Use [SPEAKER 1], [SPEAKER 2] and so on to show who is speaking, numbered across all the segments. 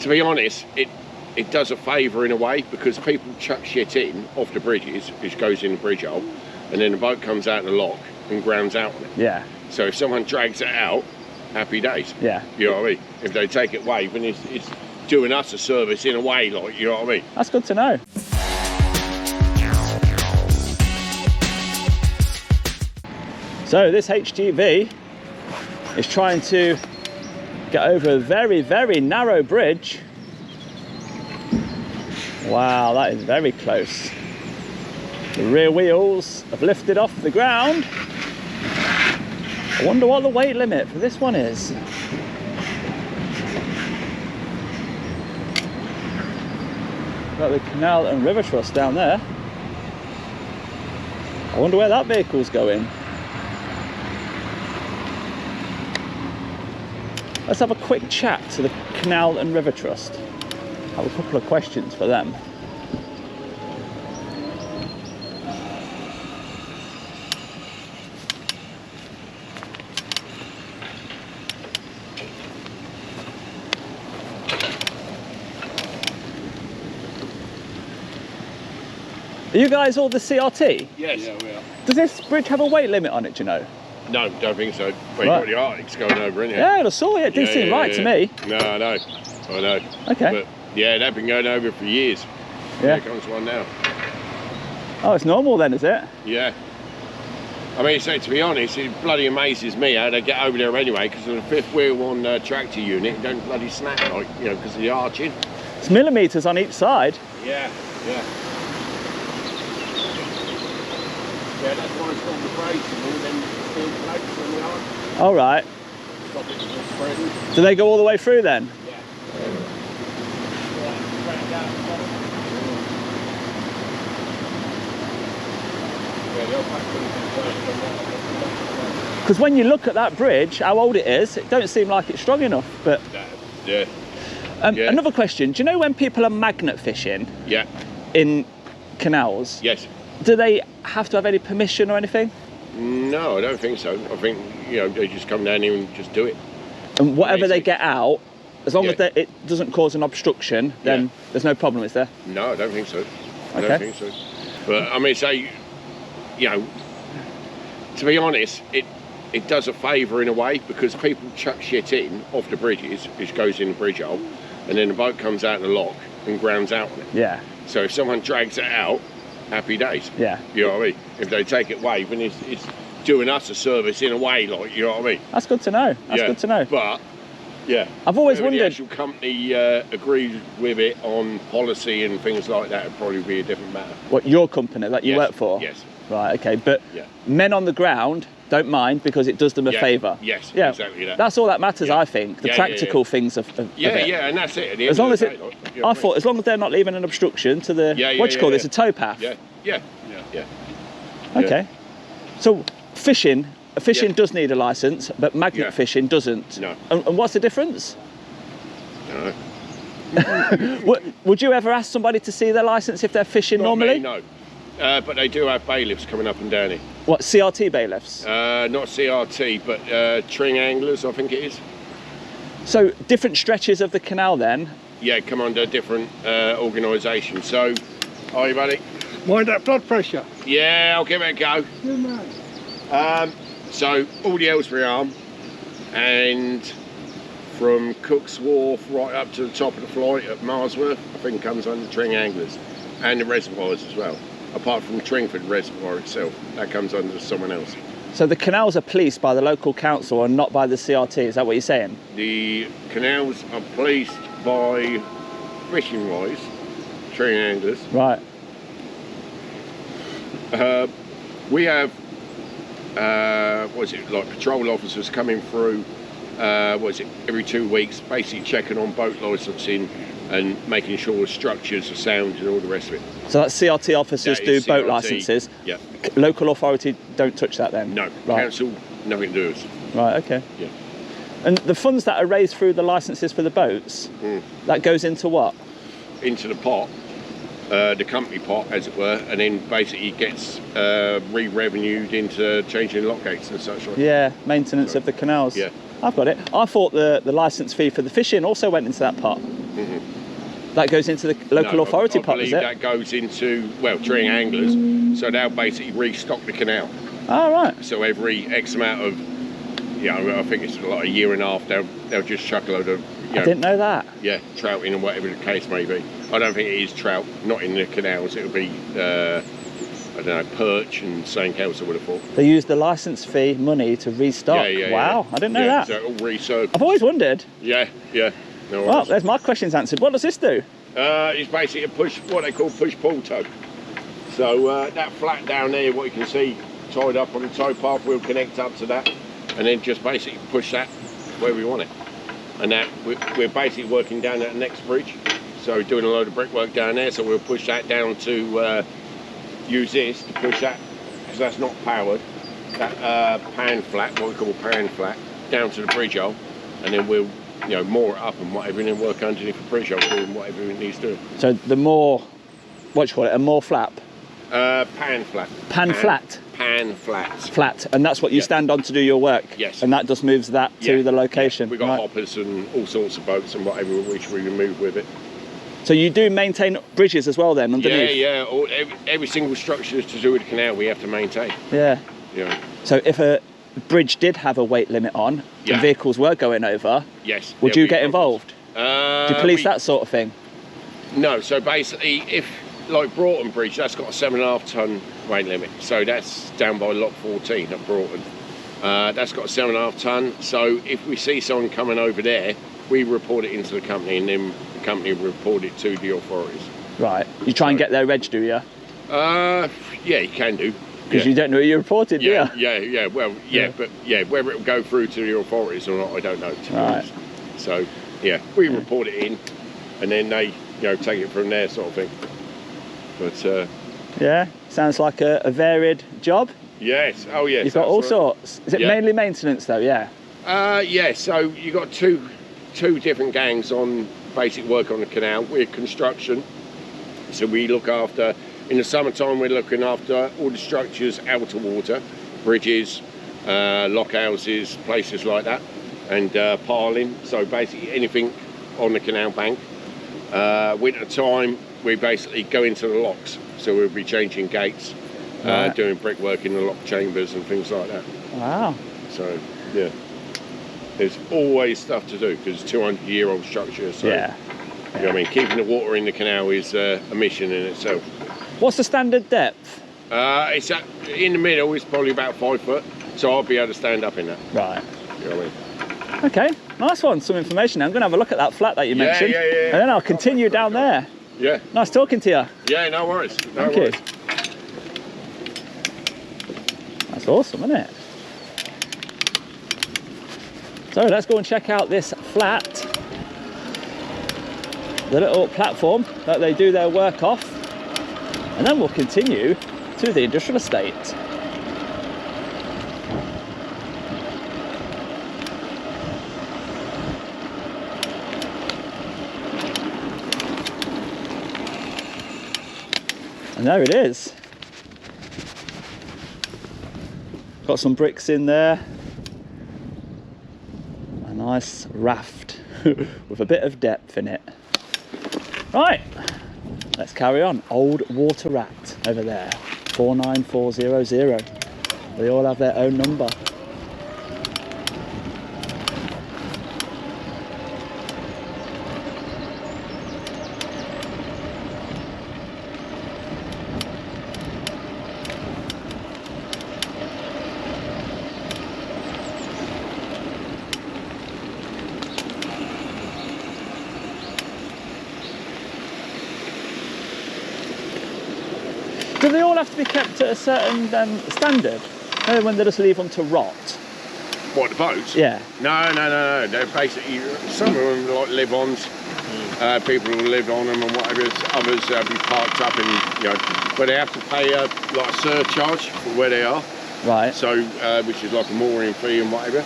[SPEAKER 1] to be honest, it does a favour in a way, because people chuck shit in off the bridges, which goes in the bridge hole, and then the boat comes out of the lock and grounds out on it.
[SPEAKER 2] Yeah.
[SPEAKER 1] So if someone drags it out, happy days.
[SPEAKER 2] Yeah.
[SPEAKER 1] You know what I mean? If they take it away, then it's doing us a service in a way, like, you know what I mean?
[SPEAKER 2] That's good to know. So this HGV is trying to get over a very, very narrow bridge. Wow, that is very close. The rear wheels have lifted off the ground. I wonder what the weight limit for this one is. Got the Canal and River Trust down there. I wonder where that vehicle's going. Let's have a quick chat to the Canal and River Trust. I have a couple of questions for them. Are you guys all the CRT?
[SPEAKER 1] Yes.
[SPEAKER 3] Yeah, we are.
[SPEAKER 2] Does this bridge have a weight limit on it, do you know?
[SPEAKER 1] No, don't think so. Well,
[SPEAKER 2] Right.
[SPEAKER 1] you've got the AUDITS going over, haven't you?
[SPEAKER 2] Yeah, I saw it. It didn't seem right to me.
[SPEAKER 1] No, I know. I know.
[SPEAKER 2] Okay.
[SPEAKER 1] But yeah, they've been going over for years.
[SPEAKER 2] Yeah.
[SPEAKER 1] Here comes one now.
[SPEAKER 2] Oh, it's normal then, is it?
[SPEAKER 1] Yeah. I mean, so to be honest, it bloody amazes me how they get over there anyway, because of the fifth wheel on tractor unit, it don't bloody snap, like, you know, because of the arching.
[SPEAKER 2] It's millimetres on each side.
[SPEAKER 1] Yeah, yeah. Yeah, that's why it's got the brakes and all them steel plates on the arch.
[SPEAKER 2] All right.
[SPEAKER 1] Stop it from spreading.
[SPEAKER 2] Do they go all the way through then?
[SPEAKER 1] Yeah.
[SPEAKER 2] Because when you look at that bridge, how old it is, it don't seem like it's strong enough. But
[SPEAKER 1] Yeah. Yeah.
[SPEAKER 2] Another question: do you know when people are magnet fishing
[SPEAKER 1] Yeah.
[SPEAKER 2] in canals?
[SPEAKER 1] Yes.
[SPEAKER 2] Do they have to have any permission or anything?
[SPEAKER 1] No, I don't think so. I think, you know, they just come down here and just do it.
[SPEAKER 2] And whatever they
[SPEAKER 1] Amazing.
[SPEAKER 2] get out, as long
[SPEAKER 1] Yeah.
[SPEAKER 2] as it doesn't cause an obstruction, then
[SPEAKER 1] Yeah.
[SPEAKER 2] there's no problem, is there?
[SPEAKER 1] No, I don't think so. I
[SPEAKER 2] Okay.
[SPEAKER 1] don't think so. But I mean, say, you know, to be honest, it does a favour in a way, because people chuck shit in off the bridges, which goes in the bridge hole, and then the boat comes out of the lock and grounds out on it.
[SPEAKER 2] Yeah.
[SPEAKER 1] So if someone drags it out, happy days.
[SPEAKER 2] Yeah.
[SPEAKER 1] You know what I mean? If they take it away, then it's doing us a service in a way, like, you know what I mean?
[SPEAKER 2] That's good to know. That's
[SPEAKER 1] Yeah.
[SPEAKER 2] good to know.
[SPEAKER 1] But yeah,
[SPEAKER 2] I've always
[SPEAKER 1] whether the
[SPEAKER 2] wondered.
[SPEAKER 1] actual company agrees with it on policy and things like that would probably be a different matter.
[SPEAKER 2] What, your company that you
[SPEAKER 1] Yes,
[SPEAKER 2] work for?
[SPEAKER 1] Yes.
[SPEAKER 2] Right, okay. But
[SPEAKER 1] Yeah.
[SPEAKER 2] men on the ground don't mind because it does them a
[SPEAKER 1] Yeah,
[SPEAKER 2] favour.
[SPEAKER 1] yes,
[SPEAKER 2] Yeah,
[SPEAKER 1] exactly that.
[SPEAKER 2] That's all that matters,
[SPEAKER 1] Yeah.
[SPEAKER 2] I think. The
[SPEAKER 1] Yeah, yeah,
[SPEAKER 2] practical
[SPEAKER 1] yeah.
[SPEAKER 2] things of
[SPEAKER 1] Yeah,
[SPEAKER 2] it.
[SPEAKER 1] yeah, and that's it. At the
[SPEAKER 2] As
[SPEAKER 1] end
[SPEAKER 2] long
[SPEAKER 1] of
[SPEAKER 2] as
[SPEAKER 1] the
[SPEAKER 2] it,
[SPEAKER 1] day, like, you know
[SPEAKER 2] I
[SPEAKER 1] what
[SPEAKER 2] thought, as long as they're not leaving an obstruction to the,
[SPEAKER 1] Yeah, yeah,
[SPEAKER 2] what do you
[SPEAKER 1] yeah,
[SPEAKER 2] call
[SPEAKER 1] yeah.
[SPEAKER 2] this, a tow path?
[SPEAKER 1] Yeah, yeah, yeah.
[SPEAKER 2] Okay. So fishing
[SPEAKER 1] Yeah.
[SPEAKER 2] does need a licence, but magnet
[SPEAKER 1] Yeah.
[SPEAKER 2] fishing doesn't.
[SPEAKER 1] No.
[SPEAKER 2] And what's the difference?
[SPEAKER 1] No.
[SPEAKER 2] Would you ever ask somebody to see their licence if they're fishing
[SPEAKER 1] Not
[SPEAKER 2] normally?
[SPEAKER 1] me, no. But they do have bailiffs coming up and down here.
[SPEAKER 2] What, CRT bailiffs?
[SPEAKER 1] Not CRT, but string anglers, I think it is.
[SPEAKER 2] So different stretches of the canal then?
[SPEAKER 1] Yeah, come under different organisations. So, are you, buddy?
[SPEAKER 3] Mind that blood pressure.
[SPEAKER 1] Yeah, I'll give it a go.
[SPEAKER 3] Good man.
[SPEAKER 1] So, all the Ellsbury Arm, and from Cook's Wharf right up to the top of the flight at Marsworth, I think comes under Tring Anglers, and the reservoirs as well. Apart from Tringford Reservoir itself, that comes under someone else.
[SPEAKER 2] So the canals are policed by the local council and not by the CRT, is that what you're saying?
[SPEAKER 1] The canals are policed by fishing-wise, Tring Anglers.
[SPEAKER 2] Right.
[SPEAKER 1] We have, like patrol officers coming through, every 2 weeks, basically checking on boat licensing and making sure the structures are sound and all the rest of it.
[SPEAKER 2] So that's CRT officers
[SPEAKER 1] That
[SPEAKER 2] do
[SPEAKER 1] is
[SPEAKER 2] boat
[SPEAKER 1] CRT.
[SPEAKER 2] licences.
[SPEAKER 1] Yeah.
[SPEAKER 2] Local authority don't touch that then?
[SPEAKER 1] No,
[SPEAKER 2] Right.
[SPEAKER 1] council, nothing to do with us.
[SPEAKER 2] Right, okay.
[SPEAKER 1] Yeah.
[SPEAKER 2] And the funds that are raised through the licences for the boats, that goes into what?
[SPEAKER 1] Into the pot, the company pot, as it were, and then basically gets re-revenued into changing lock gates and such like.
[SPEAKER 2] Yeah, maintenance of the canals.
[SPEAKER 1] Yeah.
[SPEAKER 2] I've got it. I thought the licence fee for the fishing also went into that pot. That goes into the local authority pot,
[SPEAKER 1] I
[SPEAKER 2] is
[SPEAKER 1] believe
[SPEAKER 2] it?
[SPEAKER 1] that goes into, well, treeing anglers, so they'll basically restock the canal.
[SPEAKER 2] Oh, right.
[SPEAKER 1] So every X amount of, I think it's like a year and a half, they'll just chuck a load of,
[SPEAKER 2] I didn't know that.
[SPEAKER 1] Yeah, trout in, and whatever the case may be. I don't think it is trout, not in the canals. It'll be, I don't know, perch and something else, I would have thought.
[SPEAKER 2] They use the licence fee money to restock. Wow, I didn't know that.
[SPEAKER 1] So it'll recircle.
[SPEAKER 2] I've always wondered.
[SPEAKER 1] Yeah. No
[SPEAKER 2] Well,
[SPEAKER 1] worries.
[SPEAKER 2] there's my questions answered. What does this do?
[SPEAKER 1] It's basically a what they call push-pull tow. So that flat down there, what you can see tied up on the tow path, we'll connect up to that, and then just basically push that where we want it. And that we're basically working down that next bridge, so doing a load of brickwork down there. So we'll push that down to use this to push that, because that's not powered. That pan flat, what we call pan flat, down to the bridge hole, and then we'll moor it up and whatever, and then work underneath the bridge hole doing whatever it needs to do.
[SPEAKER 2] So the more, what do you call it, a more flap?
[SPEAKER 1] Pan flat.
[SPEAKER 2] Pan flat?
[SPEAKER 1] Pan flat.
[SPEAKER 2] Flat, and that's what you stand on to do your work?
[SPEAKER 1] Yes.
[SPEAKER 2] And that just moves that to the location?
[SPEAKER 1] We've got hoppers and all sorts of boats and whatever which we can move with it.
[SPEAKER 2] So you do maintain bridges as well then, underneath?
[SPEAKER 1] Yeah. Every single structure to do with the canal we have to maintain.
[SPEAKER 2] Yeah.
[SPEAKER 1] Yeah.
[SPEAKER 2] So if a bridge did have a weight limit on, and vehicles were going over,
[SPEAKER 1] yes,
[SPEAKER 2] would you get involved? Do you police that sort of thing?
[SPEAKER 1] No, so basically if, like Broughton Bridge, that's got a 7.5 tonne weight limit. So that's down by Lock 14 at Broughton. That's got a 7.5 tonne. So if we see someone coming over there, we report it into the company, and then the company will report it to the authorities. Right.
[SPEAKER 2] You try and get their reg, do you?
[SPEAKER 1] Yeah, you can do.
[SPEAKER 2] Because you don't know who you reported, do you?
[SPEAKER 1] Yeah. Well, but whether it will go through to the authorities or not, I don't know.
[SPEAKER 2] Right.
[SPEAKER 1] So, we report it in, and then they, take it from there, sort of thing. But
[SPEAKER 2] yeah, sounds like a varied job.
[SPEAKER 1] Yes. Oh, yes.
[SPEAKER 2] You've got all sorts. Is it mainly maintenance, though? Yeah.
[SPEAKER 1] Yeah. So you got two different gangs on basic work on the canal. We're construction, so we look after. In the summertime, we're looking after all the structures out of water, bridges, lockhouses, places like that, and piling. So basically anything on the canal bank. Winter time, we basically go into the locks. So we'll be changing gates, doing brickwork in the lock chambers and things like that.
[SPEAKER 2] Wow.
[SPEAKER 1] So, yeah. There's always stuff to do because it's a 200-year-old structure. So, you know what I mean? Keeping the water in the canal is a mission in itself.
[SPEAKER 2] What's the standard depth?
[SPEAKER 1] It's in the middle, it's probably about 5 foot, so I'll be able to stand up in that.
[SPEAKER 2] Right.
[SPEAKER 1] You know what I mean?
[SPEAKER 2] Okay, nice one, some information. I'm going to have a look at that flat that you mentioned.
[SPEAKER 1] Yeah.
[SPEAKER 2] And then I'll continue down there.
[SPEAKER 1] Yeah.
[SPEAKER 2] Nice talking to you.
[SPEAKER 1] Yeah, no worries.
[SPEAKER 2] Thank you. That's awesome, isn't it? So let's go and check out this flat. The little platform that they do their work off. And then we'll continue to the industrial estate. And there it is. Got some bricks in there. A nice raft with a bit of depth in it. Right. Let's carry on. Old Water Rat over there, 49400. They all have their own number. Do they all have to be kept at a certain standard? No, when they just leave them to rot?
[SPEAKER 1] What, the boats?
[SPEAKER 2] Yeah.
[SPEAKER 1] No. They're basically, some of them like live-ons. People will live on them and whatever. Others be parked up and, but they have to pay like a surcharge for where they are.
[SPEAKER 2] Right.
[SPEAKER 1] So, which is like a mooring fee and whatever.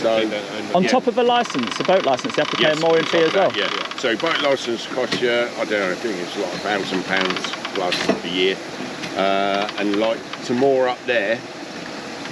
[SPEAKER 1] So,
[SPEAKER 2] on top of a licence, a boat licence, they have to pay a mooring fee as well?
[SPEAKER 1] Yeah. So boat licence costs you, I don't know, I think it's like £1,000 plus a year. And like to moor up there,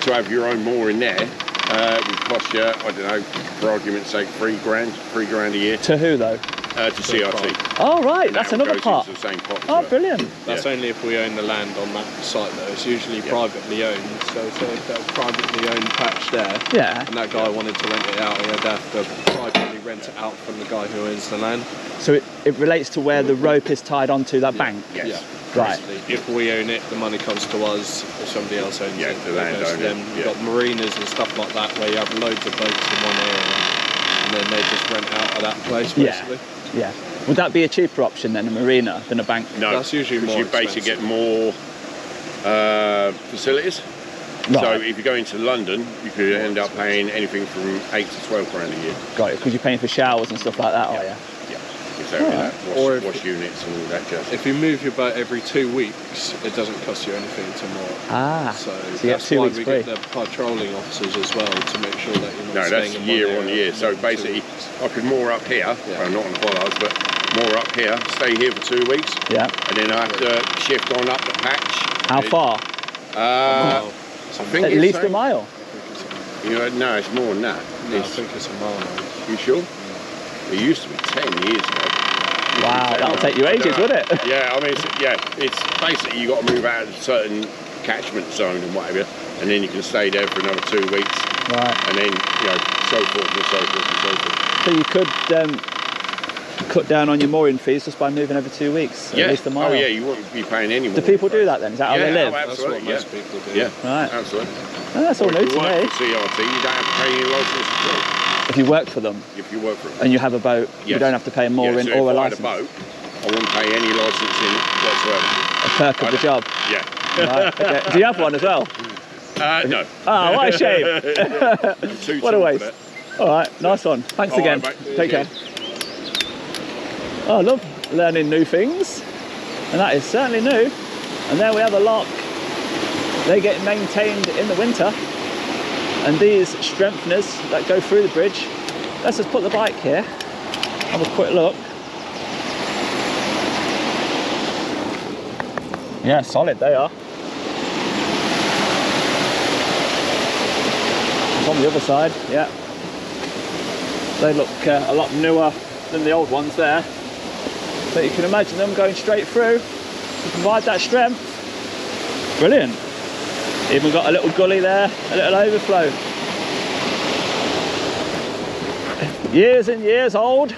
[SPEAKER 1] to have your own mooring there, it would cost you, I don't know, for argument's sake, £3 grand a year.
[SPEAKER 2] To who though?
[SPEAKER 1] to CRT.
[SPEAKER 2] Oh right, that's
[SPEAKER 1] That all
[SPEAKER 2] another
[SPEAKER 1] goes
[SPEAKER 2] part.
[SPEAKER 1] into the same pot as
[SPEAKER 2] Oh
[SPEAKER 1] well.
[SPEAKER 2] brilliant.
[SPEAKER 4] That's only if we own the land on that site though. It's usually privately owned. So say if that privately owned patch there,
[SPEAKER 2] Yeah.
[SPEAKER 4] and that guy wanted to rent it out, he'd have to privately rent it out from the guy who owns the land.
[SPEAKER 2] So it relates to where the rope is tied onto that bank.
[SPEAKER 1] Yes.
[SPEAKER 4] Yeah.
[SPEAKER 2] Right.
[SPEAKER 4] Basically, if we own it, the money comes to us. If somebody else owns it,
[SPEAKER 1] the
[SPEAKER 4] it
[SPEAKER 1] landowner,
[SPEAKER 4] goes to them. You've got marinas and stuff like that where you have loads of boats in one area, and then they just rent out of that place basically.
[SPEAKER 2] Yeah. Would that be a cheaper option than a marina than a bank?
[SPEAKER 1] No,
[SPEAKER 4] That's usually
[SPEAKER 1] because
[SPEAKER 4] more
[SPEAKER 1] you basically
[SPEAKER 4] expensive.
[SPEAKER 1] get more facilities.
[SPEAKER 2] Right.
[SPEAKER 1] So if you go into London, you could end up paying anything from 8 to 12 grand a year.
[SPEAKER 2] Got it, because you're paying for showers and stuff like that, are you?
[SPEAKER 1] Yeah, exactly
[SPEAKER 2] Alright.
[SPEAKER 1] that.
[SPEAKER 4] Or if-
[SPEAKER 1] Wash units and all that jazz.
[SPEAKER 4] If you move your boat every 2 weeks, it doesn't cost you anything to moor.
[SPEAKER 2] Ah,
[SPEAKER 4] So
[SPEAKER 2] you get
[SPEAKER 4] that's
[SPEAKER 2] 2
[SPEAKER 4] why
[SPEAKER 2] weeks
[SPEAKER 4] we
[SPEAKER 2] free.
[SPEAKER 4] get the patrolling officers as well to make sure that you're not
[SPEAKER 1] No,
[SPEAKER 4] staying
[SPEAKER 1] that's
[SPEAKER 4] in
[SPEAKER 1] year
[SPEAKER 4] one
[SPEAKER 1] on
[SPEAKER 4] area
[SPEAKER 1] year.
[SPEAKER 4] for
[SPEAKER 1] So
[SPEAKER 4] more than 2
[SPEAKER 1] basically,
[SPEAKER 4] weeks.
[SPEAKER 1] I could moor up here,
[SPEAKER 4] Yeah.
[SPEAKER 1] well, not on the bollards, but moor up here, stay here for 2 weeks,
[SPEAKER 2] Yeah.
[SPEAKER 1] and then I have to shift on up the patch.
[SPEAKER 2] How far?
[SPEAKER 1] I think
[SPEAKER 2] At
[SPEAKER 1] it's
[SPEAKER 2] least a
[SPEAKER 1] saying-
[SPEAKER 2] mile.
[SPEAKER 1] You know, no, it's more than that.
[SPEAKER 4] No, I
[SPEAKER 1] It's,
[SPEAKER 4] think it's a mile now.
[SPEAKER 1] you sure? It used to be 10 years ago.
[SPEAKER 2] Wow, that'll take you ages, would it?
[SPEAKER 1] Yeah, I mean, it's basically you got to move out of a certain catchment zone and whatever, and then you can stay there for another 2 weeks,
[SPEAKER 2] Right.
[SPEAKER 1] and then so forth and so forth and so forth.
[SPEAKER 2] So you could cut down on your mooring fees just by moving every 2 weeks, at least a mile.
[SPEAKER 1] Oh yeah, you wouldn't be paying any more.
[SPEAKER 2] Do people do that then? Is that how they live?
[SPEAKER 1] Oh,
[SPEAKER 4] That's
[SPEAKER 1] absolutely.
[SPEAKER 4] what most people do.
[SPEAKER 1] Yeah,
[SPEAKER 2] Right.
[SPEAKER 1] absolutely.
[SPEAKER 2] Oh, that's all
[SPEAKER 1] Or
[SPEAKER 2] new
[SPEAKER 1] if you
[SPEAKER 2] to
[SPEAKER 1] work
[SPEAKER 2] me.
[SPEAKER 1] for CRT, you don't have to pay any license at all.
[SPEAKER 2] If you work for them
[SPEAKER 1] If you work for them.
[SPEAKER 2] and you have a boat, you
[SPEAKER 1] Yes.
[SPEAKER 2] don't have to pay a mooring
[SPEAKER 1] so
[SPEAKER 2] or a
[SPEAKER 1] if I had
[SPEAKER 2] license.
[SPEAKER 1] a boat, I wouldn't pay any licensing whatsoever.
[SPEAKER 2] A perk of the job.
[SPEAKER 1] Yeah.
[SPEAKER 2] Right, okay. Do you have one as well?
[SPEAKER 1] No.
[SPEAKER 2] Ah, what a shame.
[SPEAKER 1] I'm too
[SPEAKER 2] What a
[SPEAKER 1] tall for
[SPEAKER 2] waste.
[SPEAKER 1] that.
[SPEAKER 2] All right, nice one. Thanks
[SPEAKER 1] All
[SPEAKER 2] again.
[SPEAKER 1] right, mate.
[SPEAKER 2] Take care. Oh, I love learning new things, and that is certainly new. And there we have a lock. They get maintained in the winter, and these strengtheners that go through the bridge. Let's just put the bike here. Have a quick look. Yeah, solid they are. It's on the other side, yeah. They look a lot newer than the old ones there. But you can imagine them going straight through to provide that strength. Brilliant. Even got a little gully there, a little overflow. Years and years old,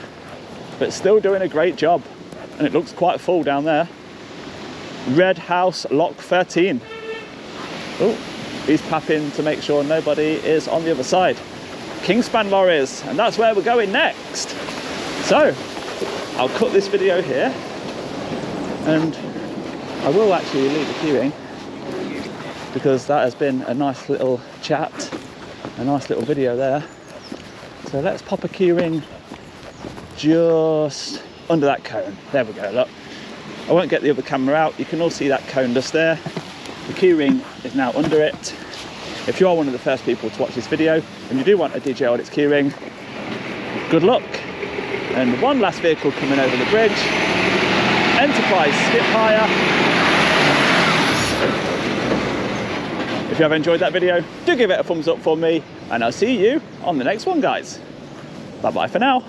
[SPEAKER 2] but still doing a great job. And it looks quite full down there. Red House Lock 13. Oh, he's papping to make sure nobody is on the other side. Kingspan lorries, and that's where we're going next. So, I'll cut this video here, and I will actually leave the keyring because that has been a nice little chat, a nice little video there. So let's pop a keyring just under that cone. There we go, look. I won't get the other camera out. You can all see that cone just there. The keyring is now under it. If you are one of the first people to watch this video and you do want a djaudits keyring, good luck. And one last vehicle coming over the bridge. Enterprise skip hire. If you have enjoyed that video, do give it a thumbs up for me, and I'll see you on the next one, guys. Bye bye for now.